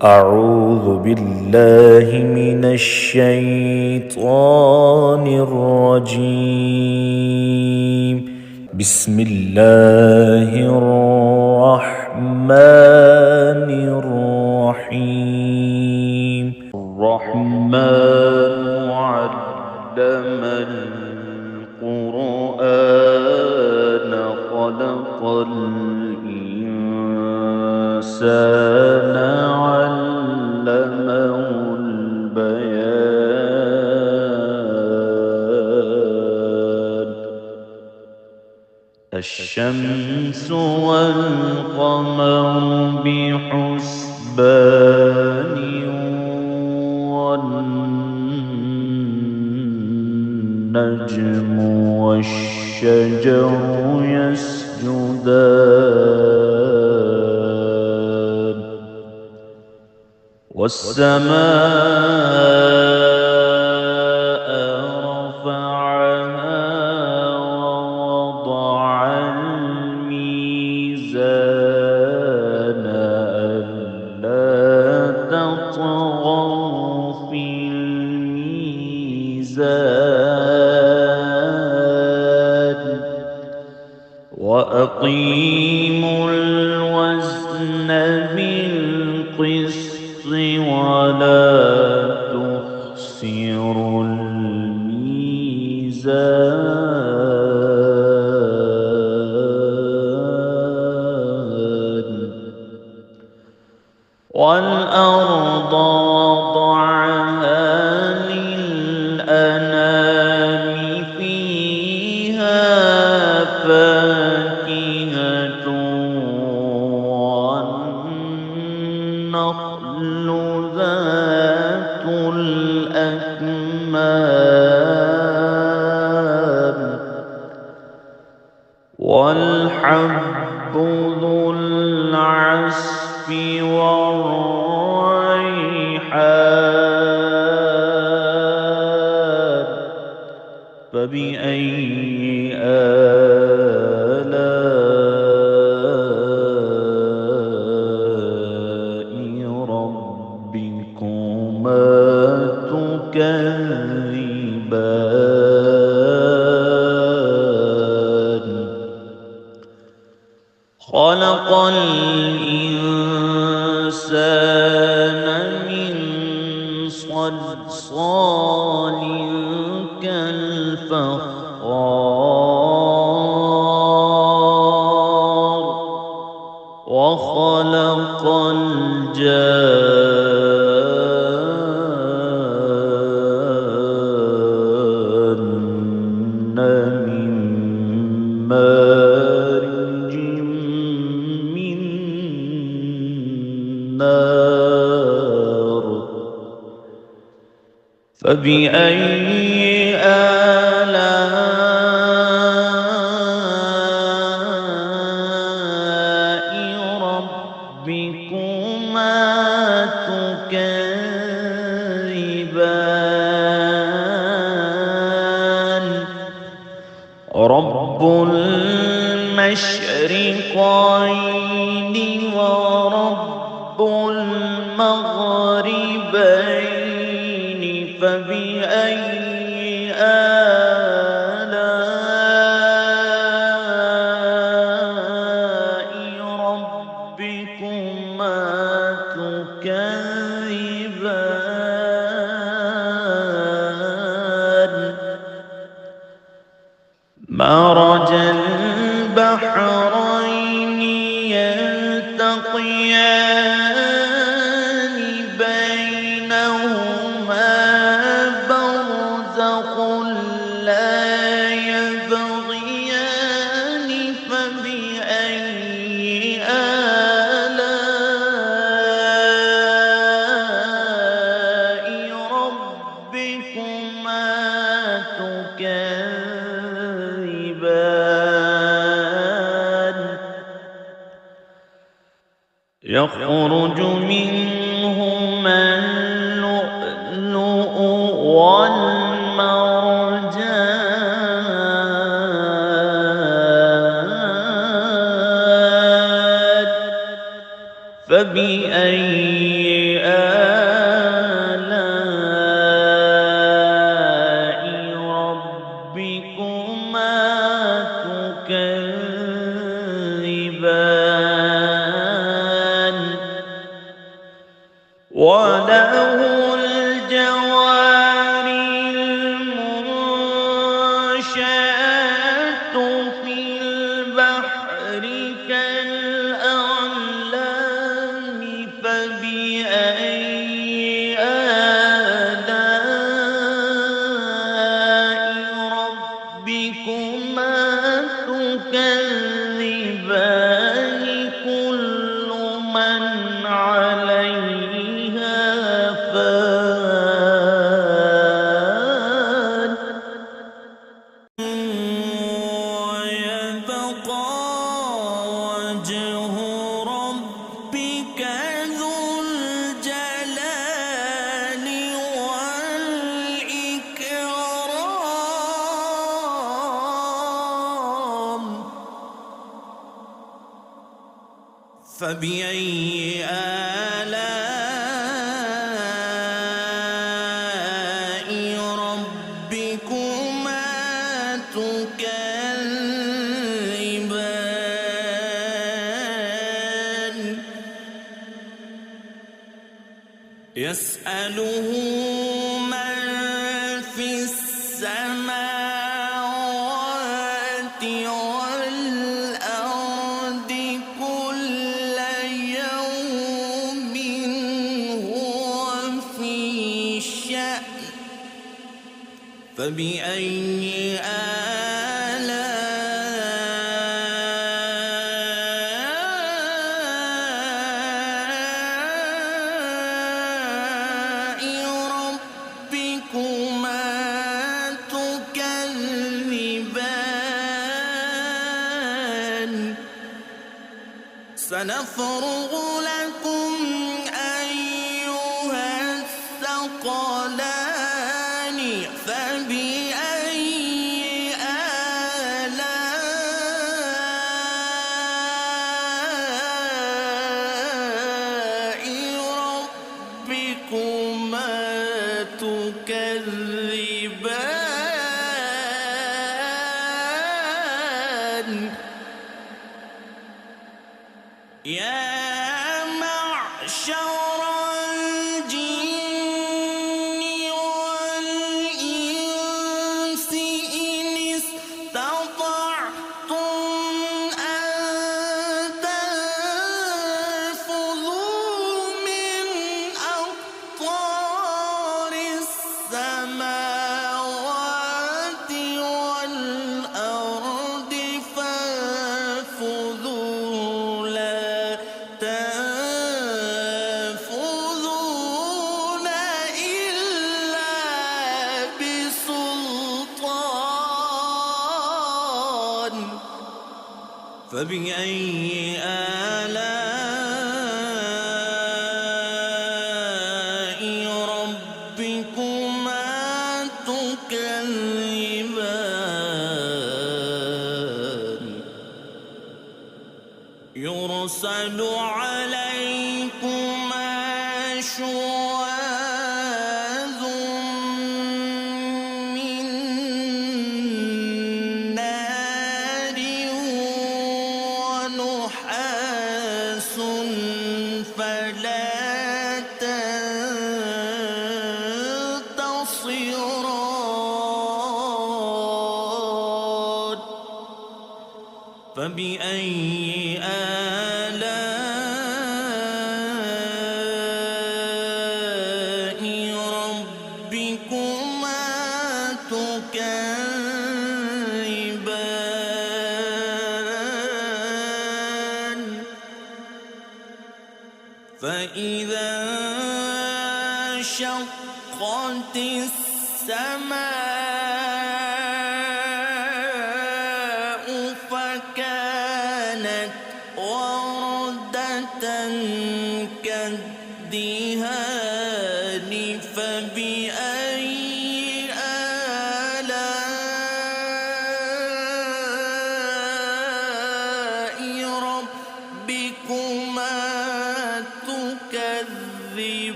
أعوذ بالله من الشيطان الرجيم. بسم الله الرحمن الرحيم. الرحمن علم القرآن خلق الإنسان علمه البيان. الشمس والقمر بحسبان والنجم والشجر يسجدان والسماء رفعها ووضع الميزان ألا تطغوا في الميزان وأقيموا الوزن بالقسط ولا تخسروا الميزان. والأرض وضعها للأنام فيها فاكهة والنخل ذات الأكمام والحب ذو العصف والريحان. فبأي آلاء ربكما تكذبان. خلق الإنسان من صلصال كالفخار وخلق الجان من مارج من نار. فبأي آلاء ربكما تكذبان. رب المشرقين ورب المغربين. فبأي آلاء ربكما تكذبان. مرج البحرين يلتقيان بينهما برزخ لا يبغيان. فبأي آلاء ربكما تكذبان. يخرج منهما اللؤلؤ والمرجان. فبأي وله الجوار المنشآت في البحر كالأعلام فبأي آلاء ربكما تكذبان كل من عليها فان ويبقى وجه ربك ذو الجلال والإكرام فبأي آلاء ربكما تكذبان يسأله من في السماوات والأرض كل يوم هو في شأن فبأي آلاء ربكما تكذبان سنفرغ لكم أيها الثقلان فبأي آلاء ربكما تكذبان يا معشر الجن والإنس إن استطعتم أن تنفذوا من أقطار السماوات والأرض فانفذوا لا تنفذون إلا بسلطان فبأي آلاء ربكما تكذبان يرسل عليكما شواظ من نار ونحاس فلا تنتصران فبأي آلاء ربكما تكذبان فإذا انشقت السماء فكانت وردة كالدهان فبأي آلاء ربكما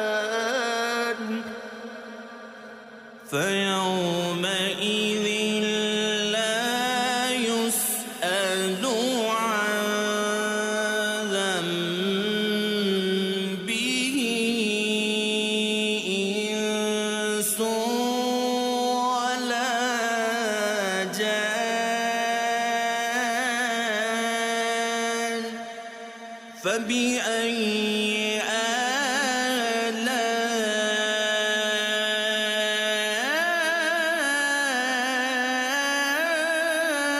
تكذبان فيومئذ لا يسأل عن فبأي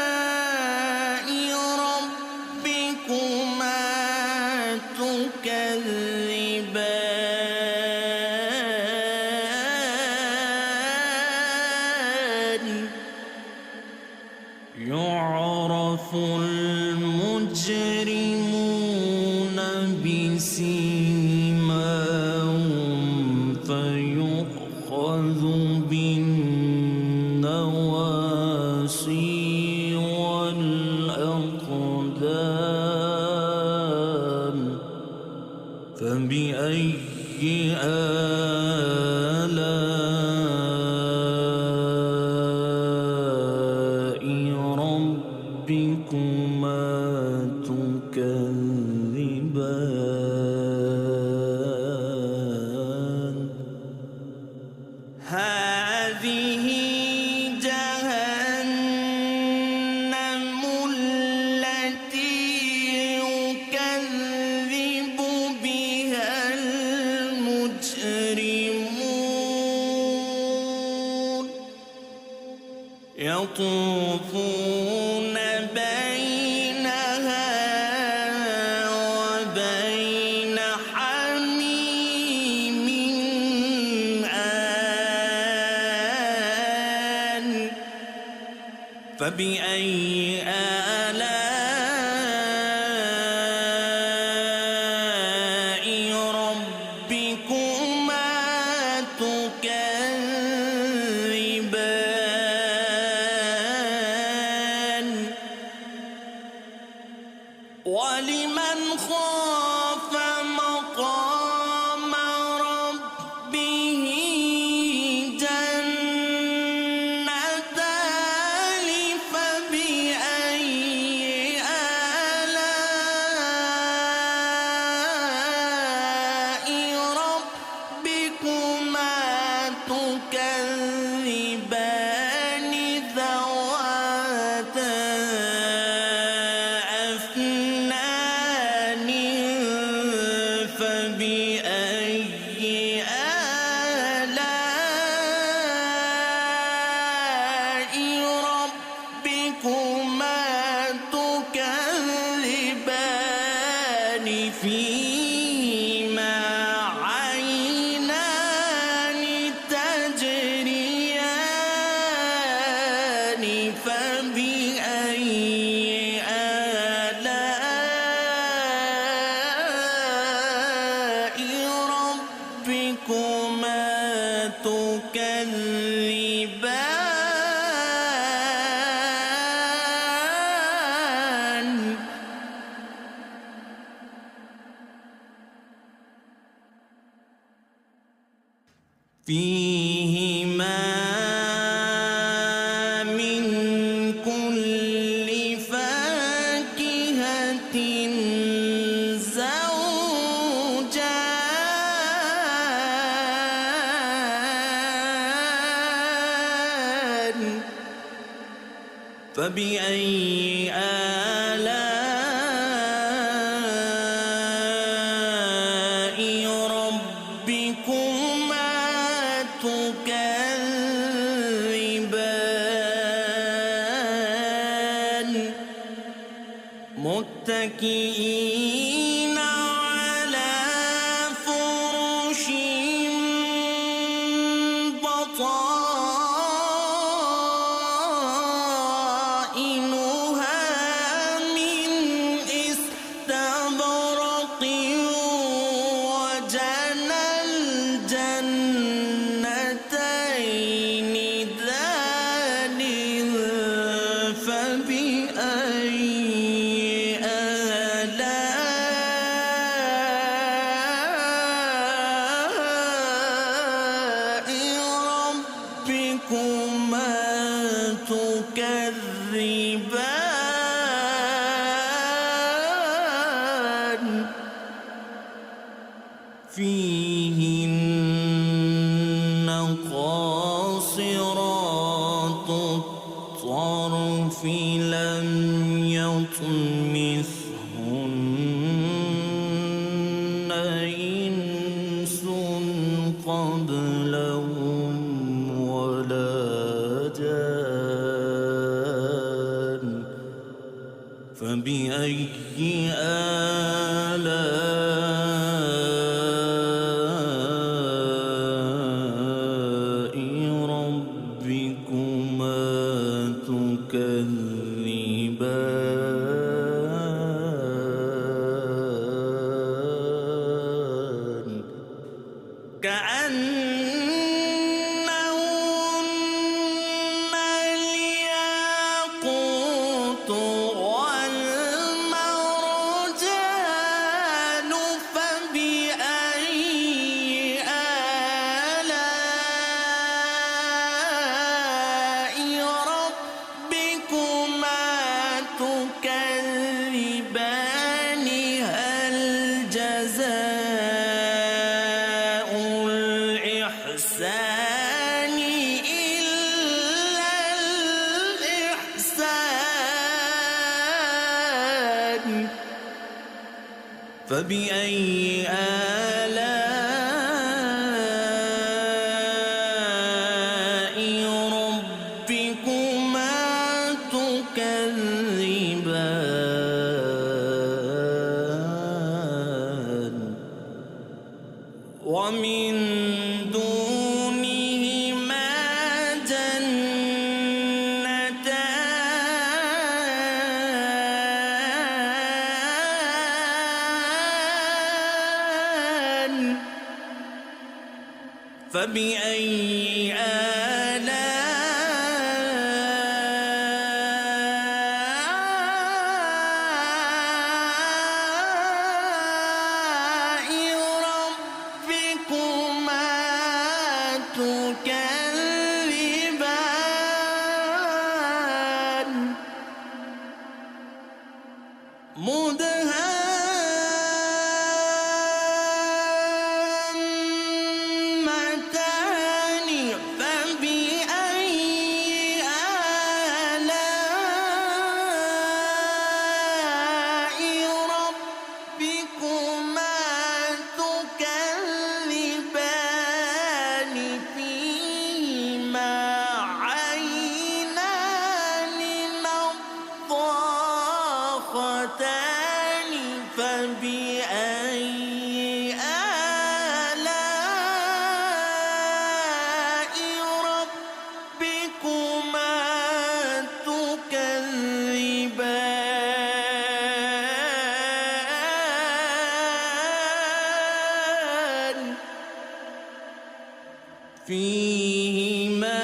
آلاء ربكما تكذبان يعرف المجرمون بسيماهم فيؤخذ بالنواصي والأقدام فبأي آلاء ربكما تكذبان هذه جهنم التي يكذب بها المجرمون يطوفون بينها وبين حميم آن فبأي آلاء ربكما تكذبان ولمن خاف مقام ربه جنتان فبأي آلاء ربكما تكذبان ذواتا أفنان فبأي آلاء ربكما تكذبان فيهما عينان تجريان فبأي آلاء ربكما تكذبان فيهما من كل فاكهة زوجان فبأي آلاء ربكما تكذبان متكئين على فرش بطائنها من استبرق وجنى الجنتين دان فبأي آلاء ربكما تكذبان فيهن قاصرات الطرف لم يطمثهن كأنهن الياقوت والمرجان فبأي آلاء ربكما تكذبان هل جزاء الإحسان إلا الإحسان فبأي آلاء ربكما تكذبان ومن دونهما جنتان فبأي آلاء ربكما تكذبان مدهامتان فبأي آلاء ربكما تكذبان فيهما عينان نضاختان فبأي آلاء ربكما تكذبان فيهما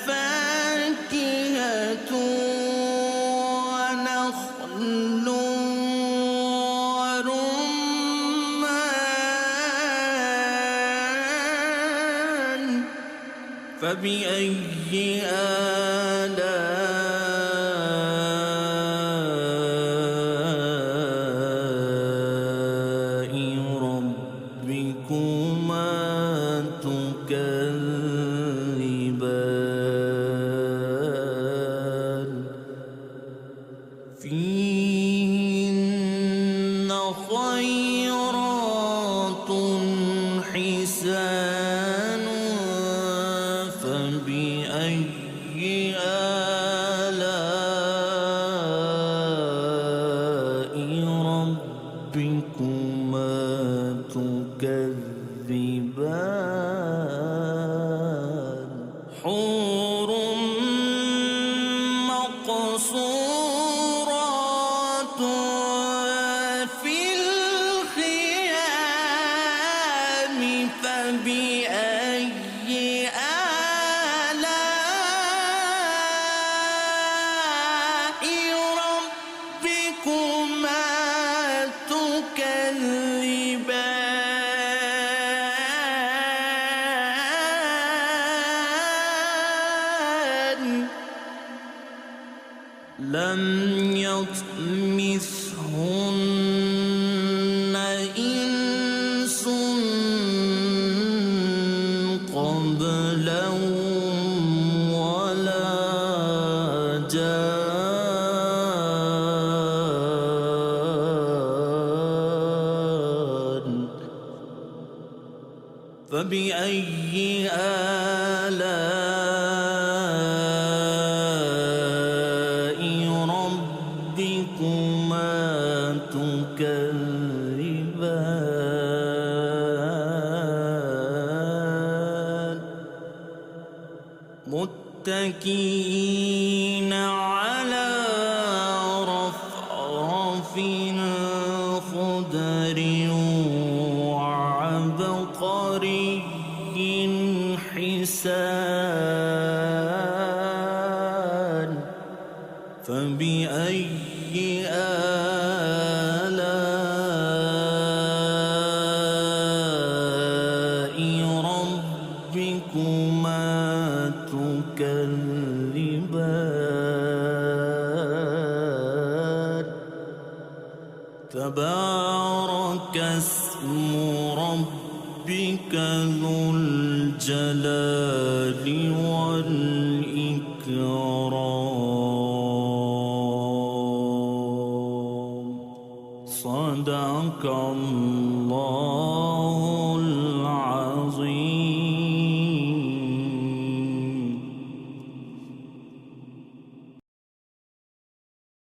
فاكهة ونخل ورمان فبأي آلاء ربكما تكذبان فيهن خيرات حسان فبأي آلاء ربكما تكذبان حور مقصورات في الخيام فبأي آلاء ربكما تكذبان لم يطمثهن إنس قبلهم ولا جان فبأي آلاء ربكما تكذبان متكئين على رفرف خضر وعبقر تبارك اسم ربك ذو الجلال والإكرام. صدق الله